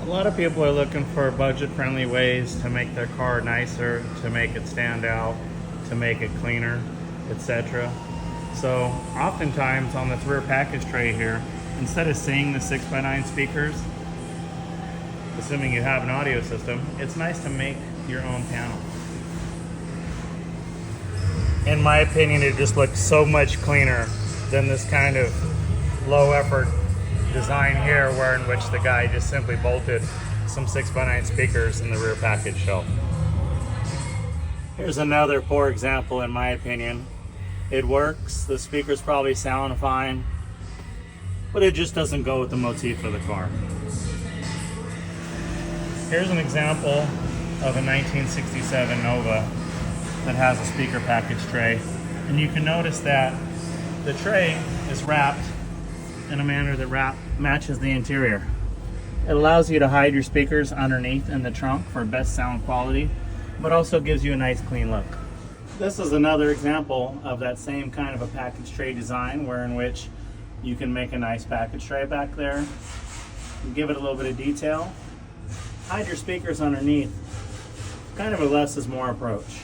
A lot of people are looking for budget-friendly ways to make their car nicer, to make it stand out, to make it cleaner, etc. So oftentimes on this rear package tray here, instead of seeing the 6x9 speakers, assuming you have an audio system, it's nice to make your own panel. In my opinion, it just looks so much cleaner than this kind of low effort design here, where in which the guy just simply bolted some 6x9 speakers in the rear package shelf. Here's another poor example in my opinion. It works, the speakers probably sound fine, but it just doesn't go with the motif of the car. Here's an example of a 1967 Nova that has a speaker package tray, and you can notice that the tray is wrapped in a manner that matches the interior. It allows you to hide your speakers underneath in the trunk for best sound quality, but also gives you a nice clean look. This is another example of that same kind of a package tray design, where in which you can make a nice package tray back there, give it a little bit of detail, hide your speakers underneath, kind of a less is more approach.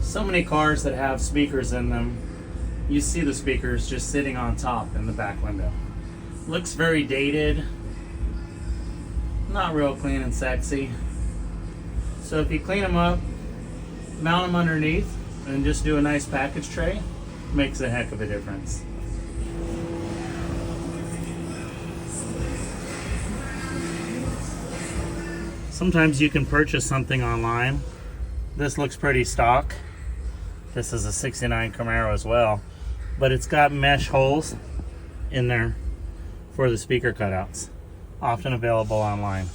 So many cars that have speakers in them, you see the speakers just sitting on top in the back window. Looks very dated, not real clean and sexy. So if you clean them up, mount them underneath, and just do a nice package tray, makes a heck of a difference. Sometimes you can purchase something online. This looks pretty stock. This is a 69 Camaro as well, but it's got mesh holes in there for the speaker cutouts, often available online.